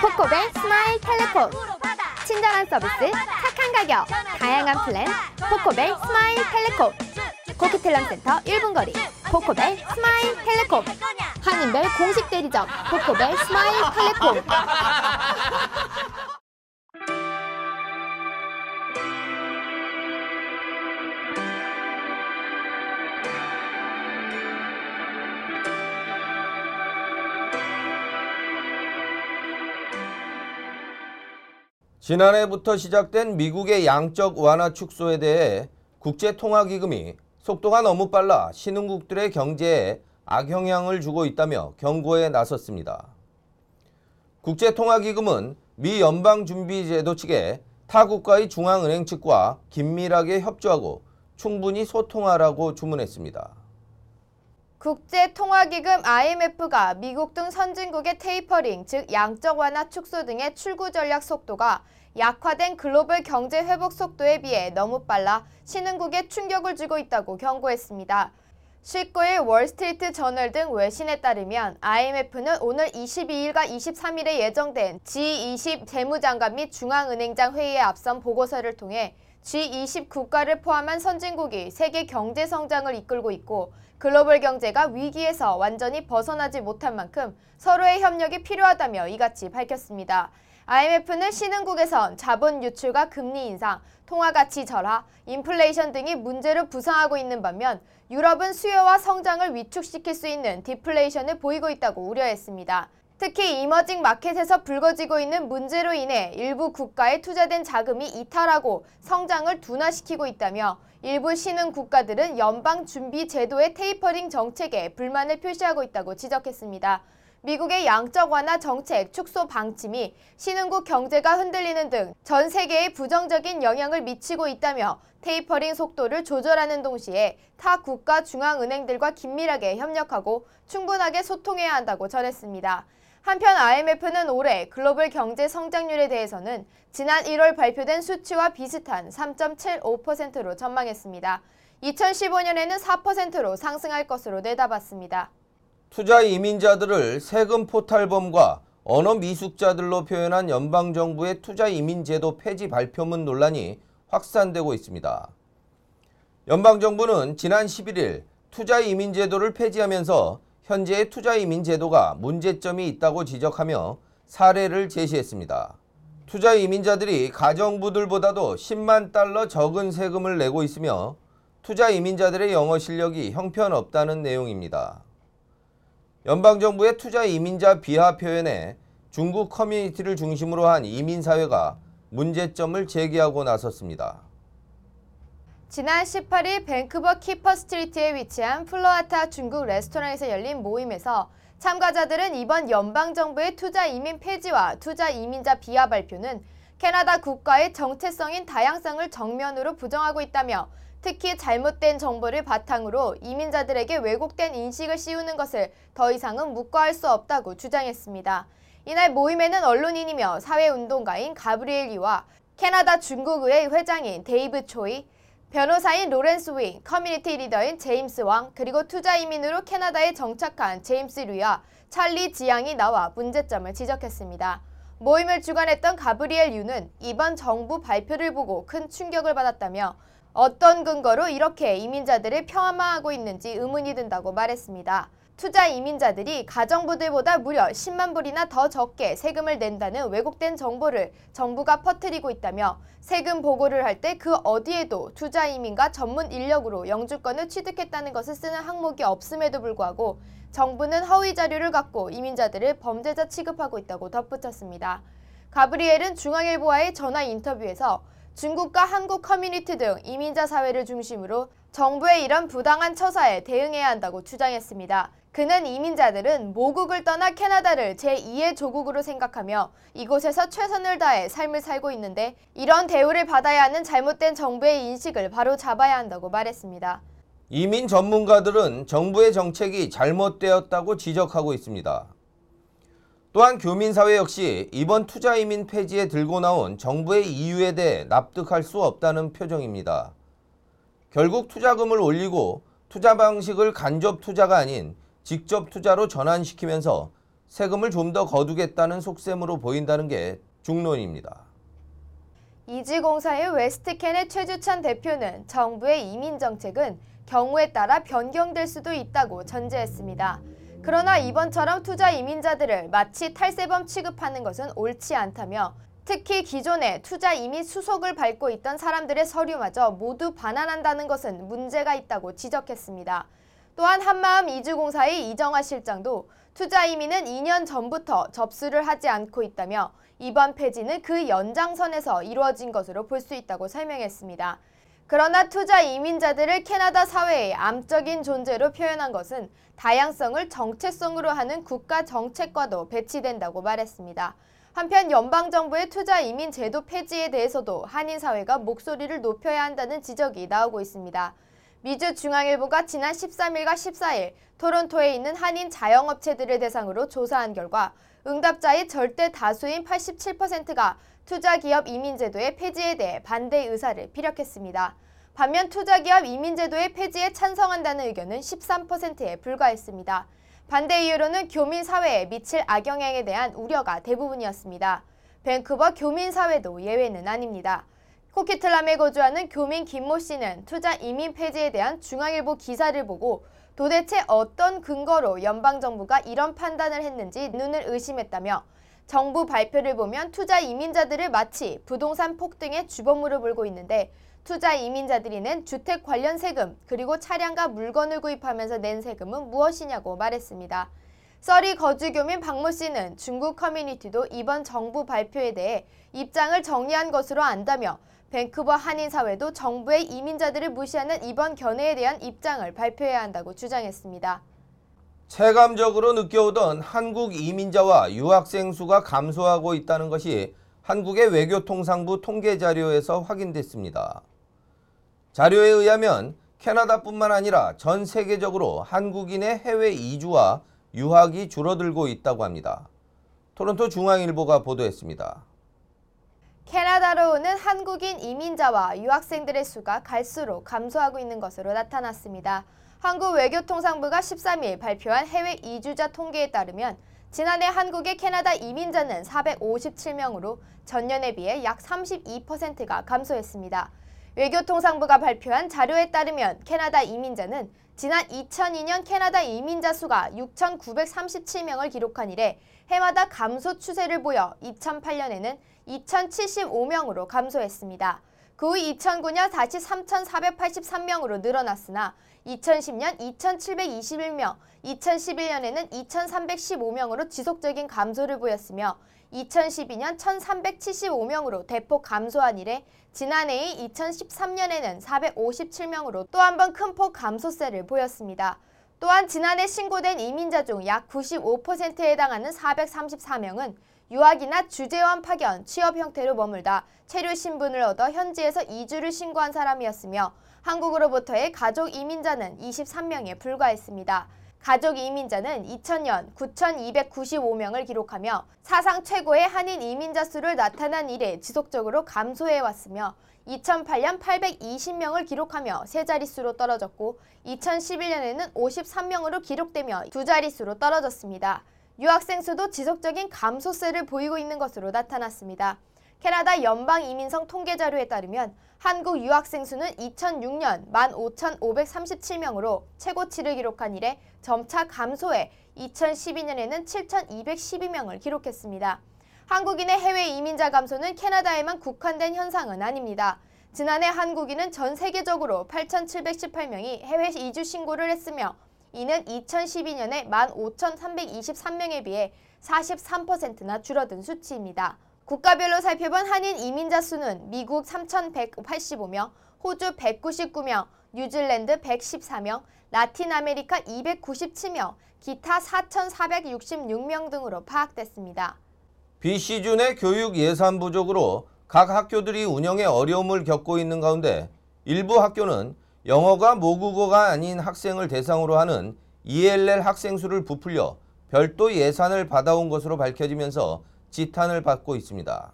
코코벨 스마일 텔레콤. 친절한 서비스, 착한 가격, 다양한 플랜. 코코벨 스마일 텔레콤. 코키텔남센터 1분 거리. 코코벨 스마일 텔레콤. 한인벨 공식 대리점. 코코벨 스마일 텔레콤. 지난해부터 시작된 미국의 양적 완화 축소에 대해 국제통화기금이 속도가 너무 빨라 신흥국들의 경제에 악영향을 주고 있다며 경고에 나섰습니다. 국제통화기금은 미 연방준비제도 측에 타 국가의 중앙은행 측과 긴밀하게 협조하고 충분히 소통하라고 주문했습니다. 국제통화기금 IMF가 미국 등 선진국의 테이퍼링, 즉 양적 완화 축소 등의 출구 전략 속도가 약화된 글로벌 경제 회복 속도에 비해 너무 빨라 신흥국에 충격을 주고 있다고 경고했습니다. 19일 월스트리트 저널 등 외신에 따르면 IMF는 오늘 22일과 23일에 예정된 G20 재무장관 및 중앙은행장 회의에 앞선 보고서를 통해 G20 국가를 포함한 선진국이 세계 경제 성장을 이끌고 있고 글로벌 경제가 위기에서 완전히 벗어나지 못한 만큼 서로의 협력이 필요하다며 이같이 밝혔습니다. IMF는 신흥국에선 자본 유출과 금리 인상, 통화가치 절하, 인플레이션 등이 문제로 부상하고 있는 반면 유럽은 수요와 성장을 위축시킬 수 있는 디플레이션을 보이고 있다고 우려했습니다. 특히 이머징 마켓에서 불거지고 있는 문제로 인해 일부 국가에 투자된 자금이 이탈하고 성장을 둔화시키고 있다며 일부 신흥 국가들은 연방준비제도의 테이퍼링 정책에 불만을 표시하고 있다고 지적했습니다. 미국의 양적 완화 정책 축소 방침이 신흥국 경제가 흔들리는 등 전 세계에 부정적인 영향을 미치고 있다며 테이퍼링 속도를 조절하는 동시에 타 국가 중앙은행들과 긴밀하게 협력하고 충분하게 소통해야 한다고 전했습니다. 한편 IMF는 올해 글로벌 경제 성장률에 대해서는 지난 1월 발표된 수치와 비슷한 3.75%로 전망했습니다. 2015년에는 4%로 상승할 것으로 내다봤습니다. 투자 이민자들을 세금 포탈범과 언어 미숙자들로 표현한 연방정부의 투자 이민제도 폐지 발표문 논란이 확산되고 있습니다. 연방정부는 지난 11일 투자 이민제도를 폐지하면서 현재의 투자 이민제도가 문제점이 있다고 지적하며 사례를 제시했습니다. 투자 이민자들이 가정부들보다도 10만 달러 적은 세금을 내고 있으며 투자 이민자들의 영어 실력이 형편없다는 내용입니다. 연방정부의 투자 이민자 비하 표현에 중국 커뮤니티를 중심으로 한 이민사회가 문제점을 제기하고 나섰습니다. 지난 18일 밴쿠버 키퍼 스트리트에 위치한 플로아타 중국 레스토랑에서 열린 모임에서 참가자들은 이번 연방정부의 투자 이민 폐지와 투자 이민자 비하 발표는 캐나다 국가의 정체성인 다양성을 정면으로 부정하고 있다며 특히 잘못된 정보를 바탕으로 이민자들에게 왜곡된 인식을 씌우는 것을 더 이상은 묵과할 수 없다고 주장했습니다. 이날 모임에는 언론인이며 사회운동가인 가브리엘 리와 캐나다 중국의회 회장인 데이브 초이, 변호사인 로렌스 윙, 커뮤니티 리더인 제임스 왕, 그리고 투자 이민으로 캐나다에 정착한 제임스 류와 찰리 지양이 나와 문제점을 지적했습니다. 모임을 주관했던 가브리엘 유는 이번 정부 발표를 보고 큰 충격을 받았다며 어떤 근거로 이렇게 이민자들을 폄하하고 있는지 의문이 든다고 말했습니다. 투자 이민자들이 가정부들보다 무려 10만 불이나 더 적게 세금을 낸다는 왜곡된 정보를 정부가 퍼뜨리고 있다며 세금 보고를 할 때 그 어디에도 투자 이민과 전문 인력으로 영주권을 취득했다는 것을 쓰는 항목이 없음에도 불구하고 정부는 허위 자료를 갖고 이민자들을 범죄자 취급하고 있다고 덧붙였습니다. 가브리엘은 중앙일보와의 전화 인터뷰에서 중국과 한국 커뮤니티 등 이민자 사회를 중심으로 정부의 이런 부당한 처사에 대응해야 한다고 주장했습니다. 그는 이민자들은 모국을 떠나 캐나다를 제2의 조국으로 생각하며 이곳에서 최선을 다해 삶을 살고 있는데 이런 대우를 받아야 하는 잘못된 정부의 인식을 바로 잡아야 한다고 말했습니다. 이민 전문가들은 정부의 정책이 잘못되었다고 지적하고 있습니다. 또한 교민사회 역시 이번 투자 이민 폐지에 들고 나온 정부의 이유에 대해 납득할 수 없다는 표정입니다. 결국 투자금을 올리고 투자 방식을 간접 투자가 아닌 직접 투자로 전환시키면서 세금을 좀 더 거두겠다는 속셈으로 보인다는 게 중론입니다. 이지공사의 웨스트켄의 최주찬 대표는 정부의 이민 정책은 경우에 따라 변경될 수도 있다고 전제했습니다. 그러나 이번처럼 투자 이민자들을 마치 탈세범 취급하는 것은 옳지 않다며 특히 기존에 투자 이민 수속을 밟고 있던 사람들의 서류마저 모두 반환한다는 것은 문제가 있다고 지적했습니다. 또한 한마음 이주공사의 이정화 실장도 투자 이민은 2년 전부터 접수를 하지 않고 있다며 이번 폐지는 그 연장선에서 이루어진 것으로 볼 수 있다고 설명했습니다. 그러나 투자 이민자들을 캐나다 사회의 암적인 존재로 표현한 것은 다양성을 정체성으로 하는 국가 정책과도 배치된다고 말했습니다. 한편 연방정부의 투자 이민 제도 폐지에 대해서도 한인 사회가 목소리를 높여야 한다는 지적이 나오고 있습니다. 미주중앙일보가 지난 13일과 14일 토론토에 있는 한인 자영업체들을 대상으로 조사한 결과 응답자의 절대 다수인 87%가 투자기업 이민제도의 폐지에 대해 반대 의사를 피력했습니다. 반면 투자기업 이민제도의 폐지에 찬성한다는 의견은 13%에 불과했습니다. 반대 이유로는 교민 사회에 미칠 악영향에 대한 우려가 대부분이었습니다. 밴쿠버 교민 사회도 예외는 아닙니다. 코키틀람에 거주하는 교민 김모 씨는 투자 이민 폐지에 대한 중앙일보 기사를 보고 도대체 어떤 근거로 연방정부가 이런 판단을 했는지 눈을 의심했다며 정부 발표를 보면 투자 이민자들을 마치 부동산 폭등의 주범으로 몰고 있는데 투자 이민자들이 낸 주택 관련 세금 그리고 차량과 물건을 구입하면서 낸 세금은 무엇이냐고 말했습니다. 서리 거주교민 박모 씨는 중국 커뮤니티도 이번 정부 발표에 대해 입장을 정리한 것으로 안다며 밴쿠버 한인사회도 정부의 이민자들을 무시하는 이번 견해에 대한 입장을 발표해야 한다고 주장했습니다. 체감적으로 느껴오던 한국 이민자와 유학생 수가 감소하고 있다는 것이 한국의 외교통상부 통계 자료에서 확인됐습니다. 자료에 의하면 캐나다뿐만 아니라 전 세계적으로 한국인의 해외 이주와 유학이 줄어들고 있다고 합니다. 토론토 중앙일보가 보도했습니다. 캐나다로 오는 한국인 이민자와 유학생들의 수가 갈수록 감소하고 있는 것으로 나타났습니다. 한국외교통상부가 13일 발표한 해외 이주자 통계에 따르면 지난해 한국의 캐나다 이민자는 457명으로 전년에 비해 약 32%가 감소했습니다. 외교통상부가 발표한 자료에 따르면 캐나다 이민자는 지난 2002년 캐나다 이민자 수가 6,937명을 기록한 이래 해마다 감소 추세를 보여 2008년에는 2,075명으로 감소했습니다. 그 후 2009년 다시 3,483명으로 늘어났으나 2010년 2,721명, 2011년에는 2,315명으로 지속적인 감소를 보였으며 2012년 1,375명으로 대폭 감소한 이래 지난해인 2013년에는 457명으로 또 한 번 큰 폭 감소세를 보였습니다. 또한 지난해 신고된 이민자 중 약 95%에 해당하는 434명은 유학이나 주재원 파견, 취업 형태로 머물다 체류 신분을 얻어 현지에서 이주를 신고한 사람이었으며 한국으로부터의 가족 이민자는 23명에 불과했습니다. 가족 이민자는 2000년 9,295명을 기록하며 사상 최고의 한인 이민자 수를 나타난 이래 지속적으로 감소해왔으며 2008년 820명을 기록하며 세 자릿수로 떨어졌고 2011년에는 53명으로 기록되며 두 자릿수로 떨어졌습니다. 유학생 수도 지속적인 감소세를 보이고 있는 것으로 나타났습니다. 캐나다 연방이민성 통계자료에 따르면 한국 유학생 수는 2006년 15,537명으로 최고치를 기록한 이래 점차 감소해 2012년에는 7,212명을 기록했습니다. 한국인의 해외 이민자 감소는 캐나다에만 국한된 현상은 아닙니다. 지난해 한국인은 전 세계적으로 8,718명이 해외 이주 신고를 했으며 이는 2012년에 15,323명에 비해 43%나 줄어든 수치입니다. 국가별로 살펴본 한인 이민자 수는 미국 3,185명, 호주 199명, 뉴질랜드 114명, 라틴 아메리카 297명, 기타 4,466명 등으로 파악됐습니다. BC준의 교육 예산 부족으로 각 학교들이 운영에 어려움을 겪고 있는 가운데 일부 학교는 영어가 모국어가 아닌 학생을 대상으로 하는 ELL 학생 수를 부풀려 별도 예산을 받아온 것으로 밝혀지면서 지탄을 받고 있습니다.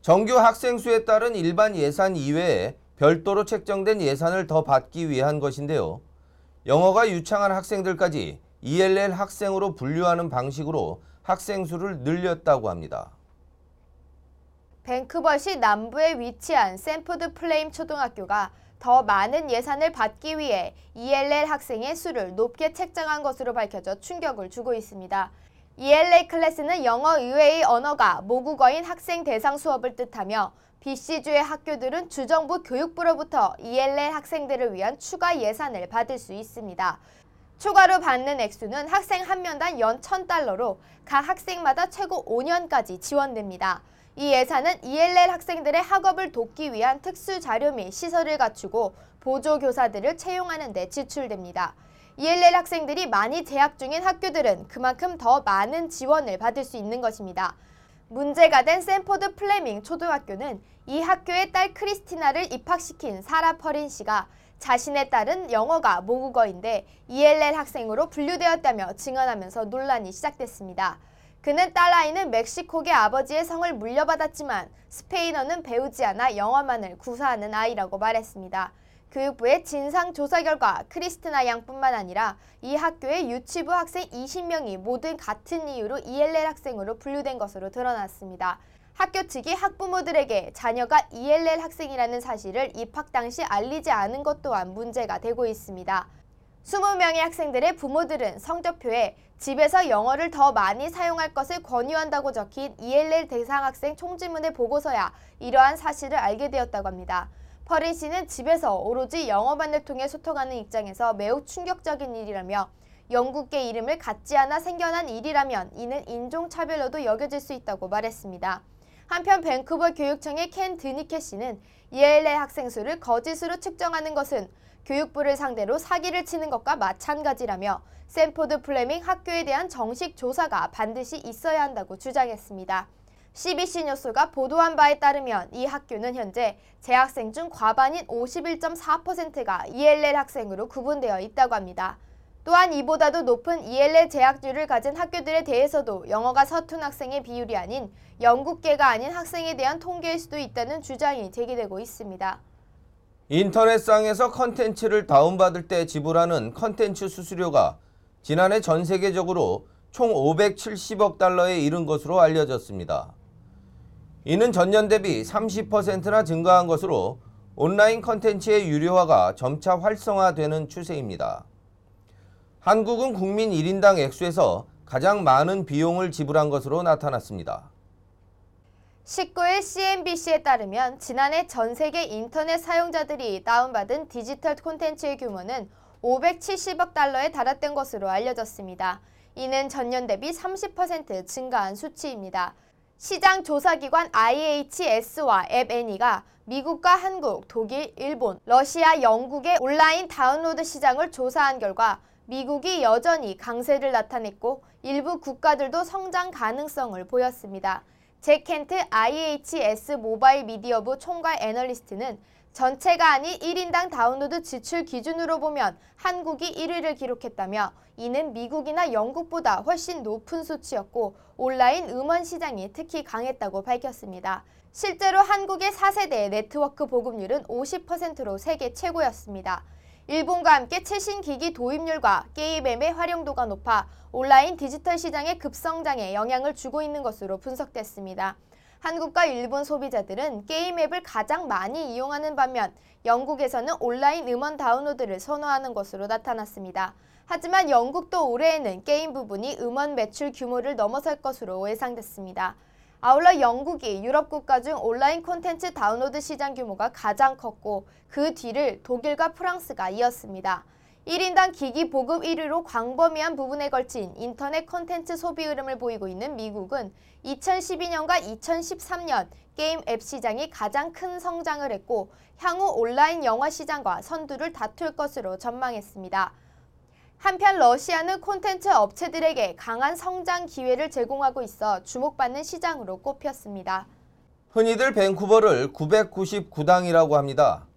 정규 학생 수에 따른 일반 예산 이외에 별도로 책정된 예산을 더 받기 위한 것인데요. 영어가 유창한 학생들까지 ELL 학생으로 분류하는 방식으로 학생 수를 늘렸다고 합니다. 밴쿠버시 남부에 위치한 샌포드 플레임 초등학교가 더 많은 예산을 받기 위해 ELL 학생의 수를 높게 책정한 것으로 밝혀져 충격을 주고 있습니다. ELL 클래스는 영어 의외의 언어가 모국어인 학생 대상 수업을 뜻하며 BC주의 학교들은 주정부 교육부로부터 ELL 학생들을 위한 추가 예산을 받을 수 있습니다. 추가로 받는 액수는 학생 한 명당 연 $1,000로 각 학생마다 최고 5년까지 지원됩니다. 이 예산은 ELL 학생들의 학업을 돕기 위한 특수 자료 및 시설을 갖추고 보조교사들을 채용하는 데 지출됩니다. ELL 학생들이 많이 재학 중인 학교들은 그만큼 더 많은 지원을 받을 수 있는 것입니다. 문제가 된 샌포드 플레밍 초등학교는 이 학교의 딸 크리스티나를 입학시킨 사라 퍼린 씨가 자신의 딸은 영어가 모국어인데 ELL 학생으로 분류되었다며 증언하면서 논란이 시작됐습니다. 그는 딸아이는 멕시코계 아버지의 성을 물려받았지만 스페인어는 배우지 않아 영어만을 구사하는 아이라고 말했습니다. 교육부의 진상조사 결과 크리스티나 양뿐만 아니라 이 학교의 유치부 학생 20명이 모두 같은 이유로 ELL 학생으로 분류된 것으로 드러났습니다. 학교 측이 학부모들에게 자녀가 ELL 학생이라는 사실을 입학 당시 알리지 않은 것 또한 문제가 되고 있습니다. 20명의 학생들의 부모들은 성적표에 집에서 영어를 더 많이 사용할 것을 권유한다고 적힌 ELL 대상 학생 총지문을 보고서야 이러한 사실을 알게 되었다고 합니다. 퍼린 씨는 집에서 오로지 영어만을 통해 소통하는 입장에서 매우 충격적인 일이라며 영국계 이름을 갖지 않아 생겨난 일이라면 이는 인종차별로도 여겨질 수 있다고 말했습니다. 한편 밴쿠버 교육청의 켄 드니케 씨는 ELL 학생 수를 거짓으로 측정하는 것은 교육부를 상대로 사기를 치는 것과 마찬가지라며 샌포드 플레밍 학교에 대한 정식 조사가 반드시 있어야 한다고 주장했습니다. CBC 뉴스가 보도한 바에 따르면 이 학교는 현재 재학생 중 과반인 51.4%가 ELL 학생으로 구분되어 있다고 합니다. 또한 이보다도 높은 ELL 재학률을 가진 학교들에 대해서도 영어가 서툰 학생의 비율이 아닌 영국계가 아닌 학생에 대한 통계일 수도 있다는 주장이 제기되고 있습니다. 인터넷상에서 컨텐츠를 다운받을 때 지불하는 컨텐츠 수수료가 지난해 전 세계적으로 총 570억 달러에 이른 것으로 알려졌습니다. 이는 전년 대비 30%나 증가한 것으로 온라인 컨텐츠의 유료화가 점차 활성화되는 추세입니다. 한국은 국민 1인당 액수에서 가장 많은 비용을 지불한 것으로 나타났습니다. 19일 CNBC에 따르면 지난해 전 세계 인터넷 사용자들이 다운받은 디지털 콘텐츠의 규모는 570억 달러에 달했던 것으로 알려졌습니다. 이는 전년 대비 30% 증가한 수치입니다. 시장 조사기관 IHS와 앱애니가 미국과 한국, 독일, 일본, 러시아, 영국의 온라인 다운로드 시장을 조사한 결과 미국이 여전히 강세를 나타냈고 일부 국가들도 성장 가능성을 보였습니다. 잭 켄트 IHS 모바일 미디어부 총괄 애널리스트는 전체가 아닌 1인당 다운로드 지출 기준으로 보면 한국이 1위를 기록했다며 이는 미국이나 영국보다 훨씬 높은 수치였고 온라인 음원 시장이 특히 강했다고 밝혔습니다. 실제로 한국의 4세대 네트워크 보급률은 50%로 세계 최고였습니다. 일본과 함께 최신 기기 도입률과 게임 앱의 활용도가 높아 온라인 디지털 시장의 급성장에 영향을 주고 있는 것으로 분석됐습니다. 한국과 일본 소비자들은 게임 앱을 가장 많이 이용하는 반면 영국에서는 온라인 음원 다운로드를 선호하는 것으로 나타났습니다. 하지만 영국도 올해에는 게임 부분이 음원 매출 규모를 넘어설 것으로 예상됐습니다. 아울러 영국이 유럽 국가 중 온라인 콘텐츠 다운로드 시장 규모가 가장 컸고 그 뒤를 독일과 프랑스가 이었습니다. 1인당 기기 보급 1위로 광범위한 부분에 걸친 인터넷 콘텐츠 소비 흐름을 보이고 있는 미국은 2012년과 2013년 게임 앱 시장이 가장 큰 성장을 했고 향후 온라인 영화 시장과 선두를 다툴 것으로 전망했습니다. 한편 러시아는 콘텐츠 업체들에게 강한 성장 기회를 제공하고 있어 주목받는 시장으로 꼽혔습니다. 흔히들 밴쿠버를 999당이라고 합니다.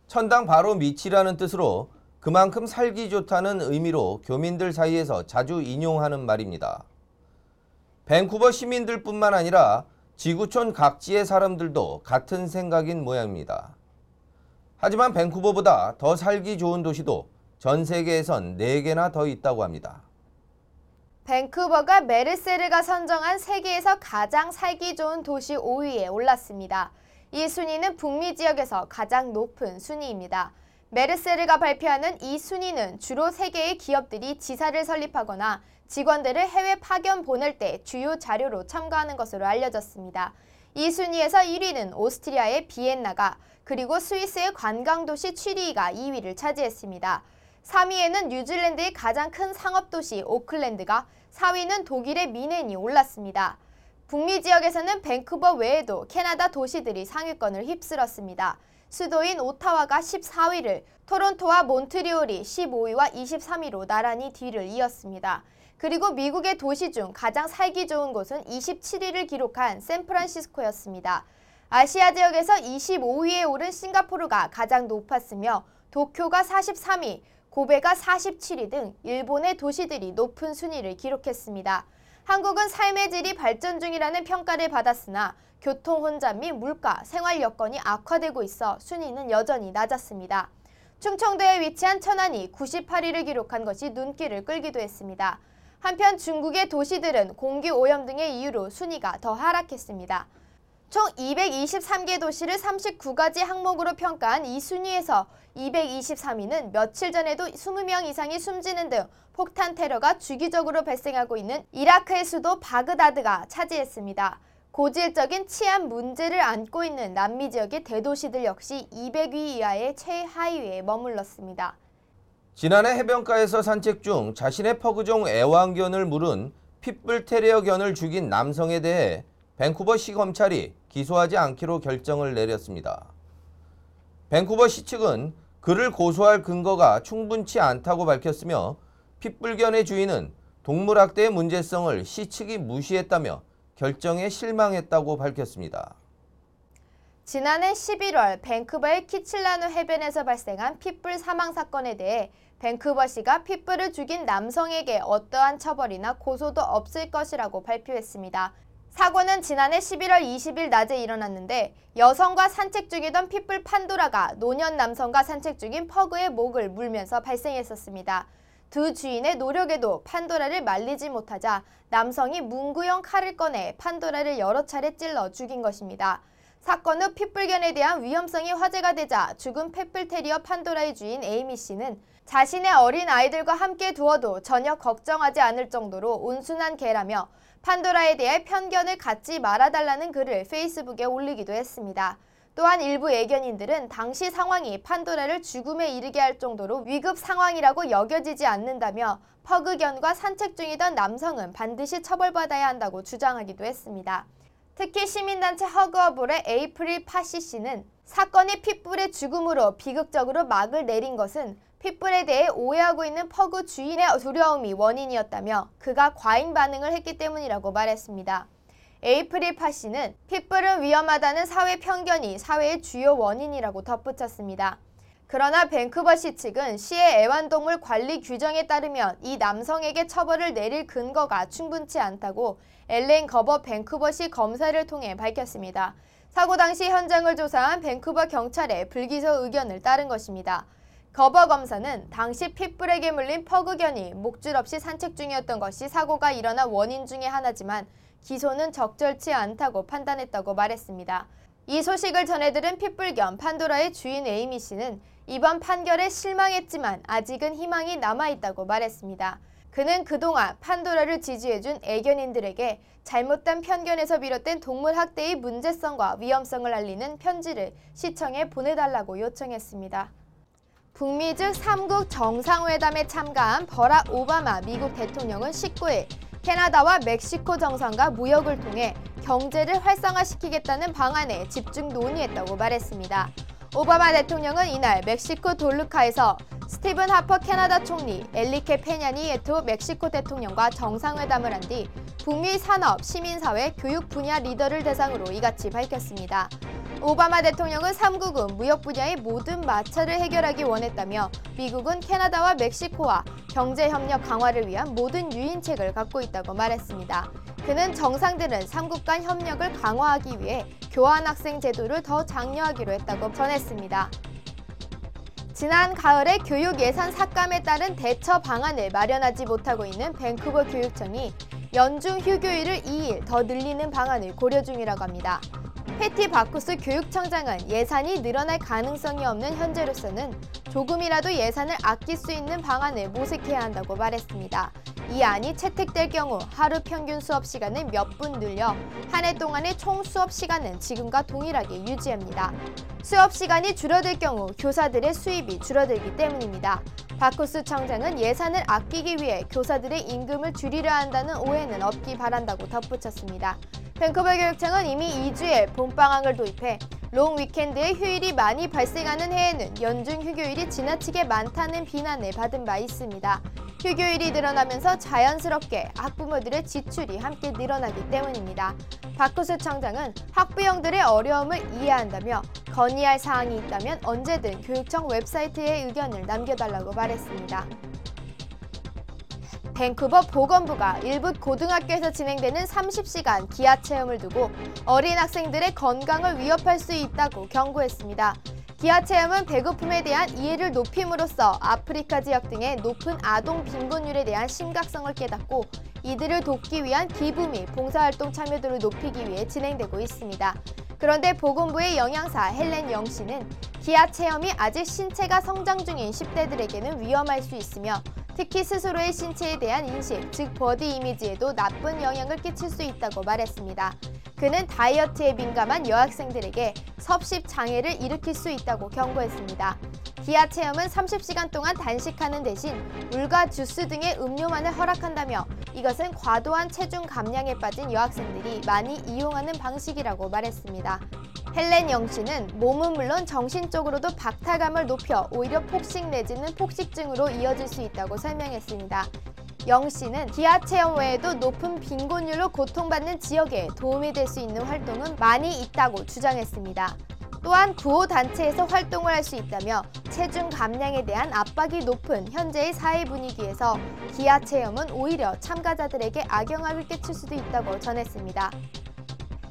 천당 바로 밑이라는 뜻으로 그만큼 살기 좋다는 의미로 교민들 사이에서 자주 인용하는 말입니다. 밴쿠버 시민들뿐만 아니라 지구촌 각지의 사람들도 같은 생각인 모양입니다. 하지만 밴쿠버보다 더 살기 좋은 도시도 전 세계에선 4개나 더 있다고 합니다. 밴쿠버가 메르세르가 선정한 세계에서 가장 살기 좋은 도시 5위에 올랐습니다. 이 순위는 북미 지역에서 가장 높은 순위입니다. 메르세르가 발표하는 이 순위는 주로 세계의 기업들이 지사를 설립하거나 직원들을 해외 파견 보낼 때 주요 자료로 첨가하는 것으로 알려졌습니다. 이 순위에서 1위는 오스트리아의 비엔나가, 그리고 스위스의 관광도시 취리히가 2위를 차지했습니다. 3위에는 뉴질랜드의 가장 큰 상업도시 오클랜드가, 4위는 독일의 미넨이 올랐습니다. 북미 지역에서는 밴쿠버 외에도 캐나다 도시들이 상위권을 휩쓸었습니다. 수도인 오타와가 14위를, 토론토와 몬트리올이 15위와 23위로 나란히 뒤를 이었습니다. 그리고 미국의 도시 중 가장 살기 좋은 곳은 27위를 기록한 샌프란시스코였습니다. 아시아 지역에서 25위에 오른 싱가포르가 가장 높았으며 도쿄가 43위, 고베가 47위 등 일본의 도시들이 높은 순위를 기록했습니다. 한국은 삶의 질이 발전 중이라는 평가를 받았으나 교통 혼잡 및 물가, 생활 여건이 악화되고 있어 순위는 여전히 낮았습니다. 충청도에 위치한 천안이 98위를 기록한 것이 눈길을 끌기도 했습니다. 한편 중국의 도시들은 공기 오염 등의 이유로 순위가 더 하락했습니다. 총 223개 도시를 39가지 항목으로 평가한 이 순위에서 223위는 며칠 전에도 20명 이상이 숨지는 등 폭탄 테러가 주기적으로 발생하고 있는 이라크의 수도 바그다드가 차지했습니다. 고질적인 치안 문제를 안고 있는 남미 지역의 대도시들 역시 200위 이하의 최하위에 머물렀습니다. 지난해 해변가에서 산책 중 자신의 퍼그종 애완견을 물은 핏불 테리어견을 죽인 남성에 대해 밴쿠버시 검찰이 기소하지 않기로 결정을 내렸습니다. 밴쿠버시 측은 그를 고소할 근거가 충분치 않다고 밝혔으며 핏불견의 주인은 동물학대의 문제성을 시 측이 무시했다며 결정에 실망했다고 밝혔습니다. 지난해 11월 밴쿠버의 키칠라누 해변에서 발생한 핏불 사망 사건에 대해 밴쿠버시가 핏불을 죽인 남성에게 어떠한 처벌이나 고소도 없을 것이라고 발표했습니다. 사고는 지난해 11월 20일 낮에 일어났는데 여성과 산책 중이던 핏불 판도라가 노년 남성과 산책 중인 퍼그의 목을 물면서 발생했었습니다. 두 주인의 노력에도 판도라를 말리지 못하자 남성이 문구형 칼을 꺼내 판도라를 여러 차례 찔러 죽인 것입니다. 사건 후 핏불견에 대한 위험성이 화제가 되자 죽은 핏불 테리어 판도라의 주인 에이미 씨는 자신의 어린 아이들과 함께 두어도 전혀 걱정하지 않을 정도로 온순한 개라며 판도라에 대해 편견을 갖지 말아달라는 글을 페이스북에 올리기도 했습니다. 또한 일부 애견인들은 당시 상황이 판도라를 죽음에 이르게 할 정도로 위급 상황이라고 여겨지지 않는다며 퍼그견과 산책 중이던 남성은 반드시 처벌받아야 한다고 주장하기도 했습니다. 특히 시민단체 허그어볼의 에이프릴 파시 씨는 사건이 핏불의 죽음으로 비극적으로 막을 내린 것은 핏불에 대해 오해하고 있는 퍼그 주인의 두려움이 원인이었다며 그가 과잉 반응을 했기 때문이라고 말했습니다. 에이프릴 파시는 핏불은 위험하다는 사회 편견이 사회의 주요 원인이라고 덧붙였습니다. 그러나 밴쿠버시 측은 시의 애완동물 관리 규정에 따르면 이 남성에게 처벌을 내릴 근거가 충분치 않다고 엘렌 거버 밴쿠버시 검사를 통해 밝혔습니다. 사고 당시 현장을 조사한 밴쿠버 경찰의 불기소 의견을 따른 것입니다. 거버 검사는 당시 핏불에게 물린 퍼그견이 목줄 없이 산책 중이었던 것이 사고가 일어난 원인 중의 하나지만 기소는 적절치 않다고 판단했다고 말했습니다. 이 소식을 전해들은 핏불견 판도라의 주인 에이미 씨는 이번 판결에 실망했지만 아직은 희망이 남아있다고 말했습니다. 그는 그동안 판도라를 지지해준 애견인들에게 잘못된 편견에서 비롯된 동물 학대의 문제성과 위험성을 알리는 편지를 시청에 보내달라고 요청했습니다. 북미즉 3국 정상회담에 참가한 버락 오바마 미국 대통령은 19일 캐나다와 멕시코 정상과 무역을 통해 경제를 활성화시키겠다는 방안에 집중 논의했다고 말했습니다. 오바마 대통령은 이날 멕시코 돌루카에서 스티븐 하퍼 캐나다 총리, 엘리케 페냐 니에토 멕시코 대통령과 정상회담을 한 뒤 북미 산업, 시민사회, 교육 분야 리더를 대상으로 이같이 밝혔습니다. 오바마 대통령은 3국은 무역 분야의 모든 마찰을 해결하기 원했다며 미국은 캐나다와 멕시코와 경제협력 강화를 위한 모든 유인책을 갖고 있다고 말했습니다. 그는 정상들은 3국 간 협력을 강화하기 위해 교환학생 제도를 더 장려하기로 했다고 전했습니다. 지난 가을에 교육 예산 삭감에 따른 대처 방안을 마련하지 못하고 있는 밴쿠버 교육청이 연중 휴교일을 2일 더 늘리는 방안을 고려 중이라고 합니다. 패티 바쿠스 교육청장은 예산이 늘어날 가능성이 없는 현재로서는 조금이라도 예산을 아낄 수 있는 방안을 모색해야 한다고 말했습니다. 이 안이 채택될 경우 하루 평균 수업 시간을 몇 분 늘려 한 해 동안의 총 수업 시간은 지금과 동일하게 유지합니다. 수업 시간이 줄어들 경우 교사들의 수입이 줄어들기 때문입니다. 바쿠스 청장은 예산을 아끼기 위해 교사들의 임금을 줄이려 한다는 오해는 없기 바란다고 덧붙였습니다. 밴쿠버 교육청은 이미 2주에 봄방학을 도입해 롱 위켄드에 휴일이 많이 발생하는 해에는 연중 휴교일이 지나치게 많다는 비난을 받은 바 있습니다. 휴교일이 늘어나면서 자연스럽게 학부모들의 지출이 함께 늘어나기 때문입니다. 바쿠스 청장은 학부형들의 어려움을 이해한다며 건의할 사항이 있다면 언제든 교육청 웹사이트에 의견을 남겨달라고 말했습니다. 밴쿠버 보건부가 일부 고등학교에서 진행되는 30시간 기하 체험을 두고 어린 학생들의 건강을 위협할 수 있다고 경고했습니다. 기하 체험은 배고픔에 대한 이해를 높임으로써 아프리카 지역 등의 높은 아동 빈곤율에 대한 심각성을 깨닫고 이들을 돕기 위한 기부 및 봉사활동 참여도를 높이기 위해 진행되고 있습니다. 그런데 보건부의 영양사 헬렌 영 씨는 기하 체험이 아직 신체가 성장 중인 10대들에게는 위험할 수 있으며 특히 스스로의 신체에 대한 인식, 즉 버디 이미지에도 나쁜 영향을 끼칠 수 있다고 말했습니다. 그는 다이어트에 민감한 여학생들에게 섭식 장애를 일으킬 수 있다고 경고했습니다. 기하 체험은 30시간 동안 단식하는 대신 물과 주스 등의 음료만을 허락한다며 이것은 과도한 체중 감량에 빠진 여학생들이 많이 이용하는 방식이라고 말했습니다. 헬렌 영 씨는 몸은 물론 정신적으로도 박탈감을 높여 오히려 폭식 내지는 폭식증으로 이어질 수 있다고 설명했습니다. 영 씨는 기하 체험 외에도 높은 빈곤율로 고통받는 지역에 도움이 될 수 있는 활동은 많이 있다고 주장했습니다. 또한 구호단체에서 활동을 할 수 있다며 체중 감량에 대한 압박이 높은 현재의 사회 분위기에서 기하 체험은 오히려 참가자들에게 악영향을 끼칠 수도 있다고 전했습니다.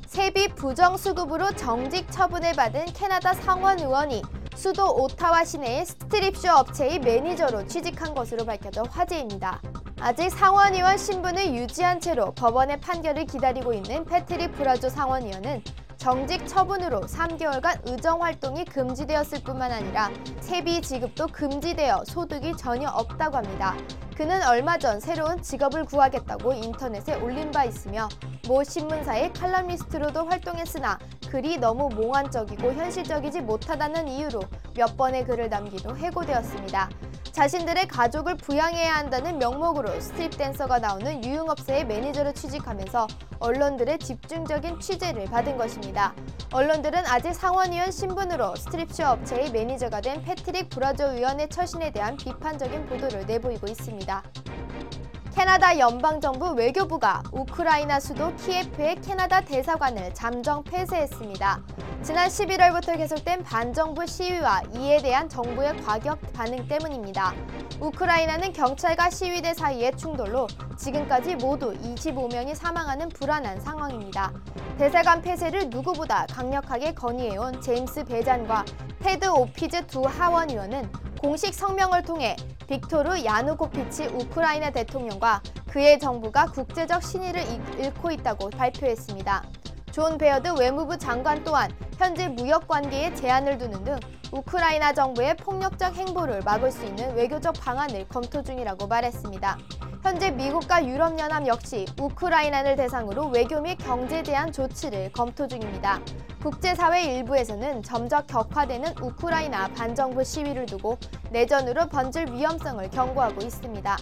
세비 부정수급으로 정직 처분을 받은 캐나다 상원 의원이 수도 오타와 시내의 스트립쇼 업체의 매니저로 취직한 것으로 밝혀져 화제입니다. 아직 상원의원 신분을 유지한 채로 법원의 판결을 기다리고 있는 패트릭 브라조 상원의원은 정직 처분으로 3개월간 의정활동이 금지되었을 뿐만 아니라 세비 지급도 금지되어 소득이 전혀 없다고 합니다. 그는 얼마 전 새로운 직업을 구하겠다고 인터넷에 올린 바 있으며 모 신문사의 칼럼니스트로도 활동했으나 글이 너무 몽환적이고 현실적이지 못하다는 이유로 몇 번의 글을 남기도 해고되었습니다. 자신들의 가족을 부양해야 한다는 명목으로 스트립 댄서가 나오는 유흥업체의 매니저로 취직하면서 언론들의 집중적인 취재를 받은 것입니다. 언론들은 아직 상원의원 신분으로 스트립쇼 업체의 매니저가 된 패트릭 브라조 의원의 처신에 대한 비판적인 보도를 내보이고 있습니다. 캐나다 연방정부 외교부가 우크라이나 수도 키예프의 캐나다 대사관을 잠정 폐쇄했습니다. 지난 11월부터 계속된 반정부 시위와 이에 대한 정부의 과격 반응 때문입니다. 우크라이나는 경찰과 시위대 사이의 충돌로 지금까지 모두 25명이 사망하는 불안한 상황입니다. 대사관 폐쇄를 누구보다 강력하게 건의해온 제임스 배잔과 테드 오피즈 두 하원 의원은 공식 성명을 통해 빅토르 야누코비치 우크라이나 대통령과 그의 정부가 국제적 신의를 잃고 있다고 발표했습니다. 존 베어드 외무부 장관 또한 현재 무역 관계에 제한을 두는 등 우크라이나 정부의 폭력적 행보를 막을 수 있는 외교적 방안을 검토 중이라고 말했습니다. 현재 미국과 유럽연합 역시 우크라이나를 대상으로 외교 및 경제 대안 조치를 검토 중입니다. 국제사회 일부에서는 점점 격화되는 우크라이나 반정부 시위를 두고 내전으로 번질 위험성을 경고하고 있습니다.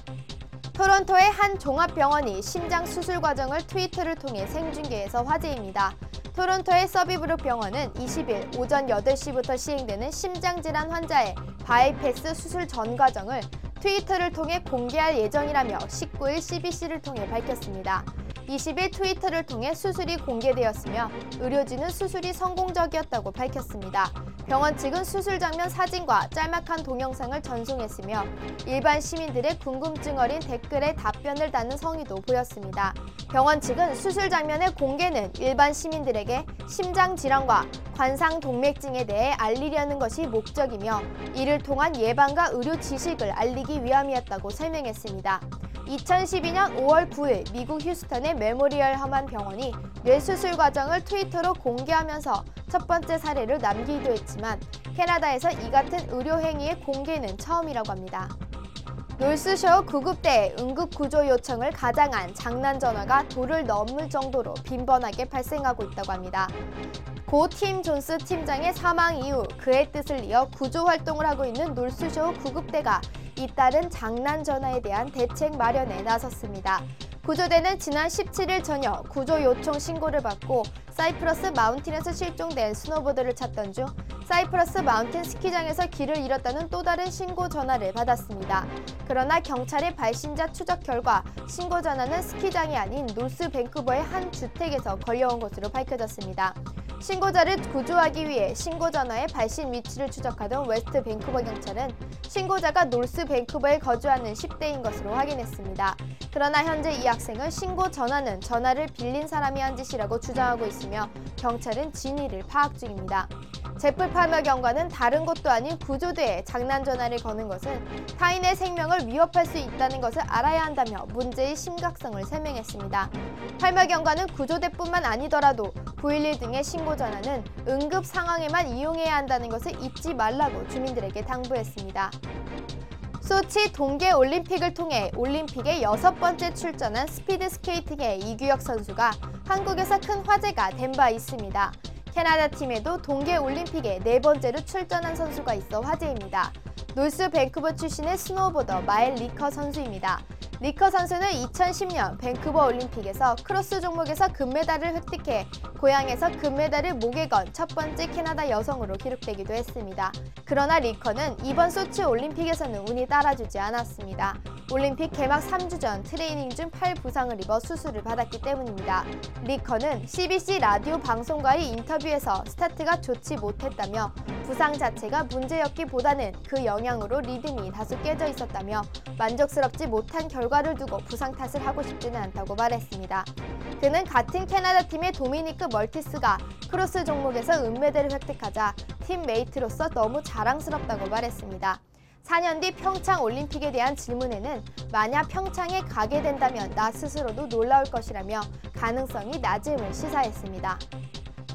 토론토의 한 종합병원이 심장 수술 과정을 트위터를 통해 생중계해서 화제입니다. 토론토의 서비브룩 병원은 20일 오전 8시부터 시행되는 심장질환 환자의 바이패스 수술 전 과정을 트위터를 통해 공개할 예정이라며 19일 CBC를 통해 밝혔습니다. 20일 트위터를 통해 수술이 공개되었으며 의료진은 수술이 성공적이었다고 밝혔습니다. 병원 측은 수술 장면 사진과 짤막한 동영상을 전송했으며 일반 시민들의 궁금증 어린 댓글에 답변을 다는 성의도 보였습니다. 병원 측은 수술 장면의 공개는 일반 시민들에게 심장 질환과 관상 동맥증에 대해 알리려는 것이 목적이며 이를 통한 예방과 의료 지식을 알리기 위함이었다고 설명했습니다. 2012년 5월 9일 미국 휴스턴의 메모리얼 허만 병원이 뇌수술 과정을 트위터로 공개하면서 첫 번째 사례를 남기기도 했지만 캐나다에서 이 같은 의료 행위의 공개는 처음이라고 합니다. 놀스쇼 구급대의 응급구조 요청을 가장한 장난 전화가 도를 넘을 정도로 빈번하게 발생하고 있다고 합니다. 고 팀 존스 팀장의 사망 이후 그의 뜻을 이어 구조 활동을 하고 있는 놀스쇼 구급대가 잇따른 장난 전화에 대한 대책 마련에 나섰습니다. 구조대는 지난 17일 저녁 구조 요청 신고를 받고 사이프러스 마운틴에서 실종된 스노보드를 찾던 중 사이프러스 마운틴 스키장에서 길을 잃었다는 또 다른 신고 전화를 받았습니다. 그러나 경찰의 발신자 추적 결과 신고 전화는 스키장이 아닌 노스 밴쿠버의 한 주택에서 걸려온 것으로 밝혀졌습니다. 신고자를 구조하기 위해 신고 전화의 발신 위치를 추적하던 웨스트 밴쿠버 경찰은 신고자가 노스 밴쿠버에 거주하는 10대인 것으로 확인했습니다. 그러나 현재 이 학생은 신고 전화는 전화를 빌린 사람이 한 짓이라고 주장하고 있으며 경찰은 진위를 파악 중입니다. 제프 팔머 경관은 다른 곳도 아닌 구조대에 장난 전화를 거는 것은 타인의 생명을 위협할 수 있다는 것을 알아야 한다며 문제의 심각성을 설명했습니다. 팔머 경관은 구조대뿐만 아니더라도 911 등의 신고 전화는 응급 상황에만 이용해야 한다는 것을 잊지 말라고 주민들에게 당부했습니다. 소치 동계올림픽을 통해 올림픽에 6번째 출전한 스피드스케이팅의 이규혁 선수가 한국에서 큰 화제가 된 바 있습니다. 캐나다 팀에도 동계올림픽에 4번째로 출전한 선수가 있어 화제입니다. 노스 밴쿠버 출신의 스노우보더 마일 리커 선수입니다. 리커 선수는 2010년 밴쿠버 올림픽에서 크로스 종목에서 금메달을 획득해 고향에서 금메달을 목에 건 첫 번째 캐나다 여성으로 기록되기도 했습니다. 그러나 리커는 이번 소치 올림픽에서는 운이 따라주지 않았습니다. 올림픽 개막 3주 전 트레이닝 중 팔 부상을 입어 수술을 받았기 때문입니다. 리커는 CBC 라디오 방송과의 인터뷰에서 스타트가 좋지 못했다며 부상 자체가 문제였기보다는 그 영향으로 리듬이 다소 깨져 있었다며 만족스럽지 못한 결과를 두고 부상 탓을 하고 싶지는 않다고 말했습니다. 그는 같은 캐나다 팀의 도미니크 멀티스가 크로스 종목에서 은메달을 획득하자 팀메이트로서 너무 자랑스럽다고 말했습니다. 4년 뒤 평창 올림픽에 대한 질문에는 만약 평창에 가게 된다면 나 스스로도 놀라울 것이라며 가능성이 낮음을 시사했습니다.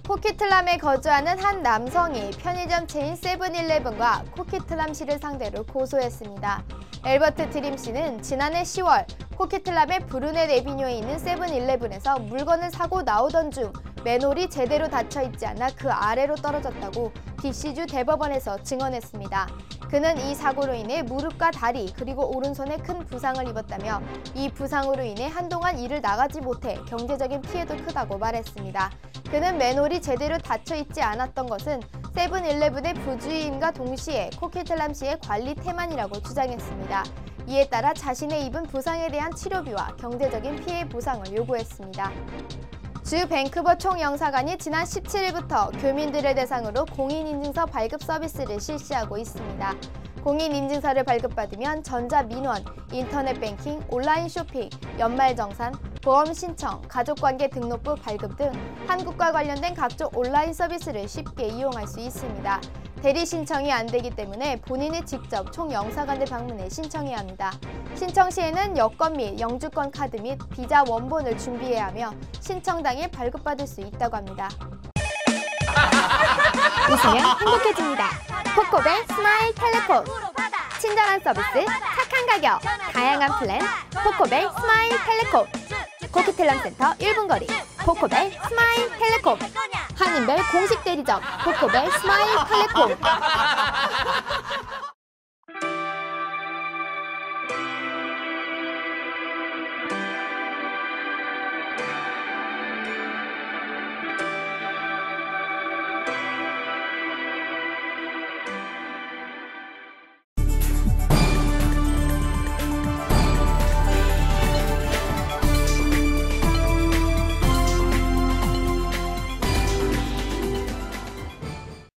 코키틀람에 거주하는 한 남성이 편의점 체인 세븐일레븐과 코키틀람시를 상대로 고소했습니다. 엘버트 드림 씨는 지난해 10월 코키틀람의 브루넷 에비뉴에 있는 세븐일레븐에서 물건을 사고 나오던 중 맨홀이 제대로 닫혀있지 않아 그 아래로 떨어졌다고 BC주 대법원에서 증언했습니다. 그는 이 사고로 인해 무릎과 다리 그리고 오른손에 큰 부상을 입었다며 이 부상으로 인해 한동안 일을 나가지 못해 경제적인 피해도 크다고 말했습니다. 그는 맨홀이 제대로 닫혀있지 않았던 것은 세븐일레븐의 부주의임과 동시에 코키틀람시의 관리 태만이라고 주장했습니다. 이에 따라 자신의 입은 부상에 대한 치료비와 경제적인 피해 보상을 요구했습니다. 주 밴쿠버 총영사관이 지난 17일부터 교민들을 대상으로 공인인증서 발급 서비스를 실시하고 있습니다. 공인인증서를 발급받으면 전자민원, 인터넷 뱅킹, 온라인 쇼핑, 연말정산, 보험 신청, 가족관계 등록부 발급 등 한국과 관련된 각종 온라인 서비스를 쉽게 이용할 수 있습니다. 대리 신청이 안 되기 때문에 본인이 직접 총영사관을 방문해 신청해야 합니다. 신청 시에는 여권 및 영주권 카드 및 비자 원본을 준비해야 하며 신청 당일 발급받을 수 있다고 합니다. 웃으면 행복해집니다. 코코벨 스마일 텔레콤. 친절한 서비스, 착한 가격, 다양한 플랜, 코코벨 스마일 텔레콤. 코키텔람 센터 1분 거리, 코코벨 스마일 텔레콤. 한인벨 공식 대리점, 코코벨 스마일 텔레콤.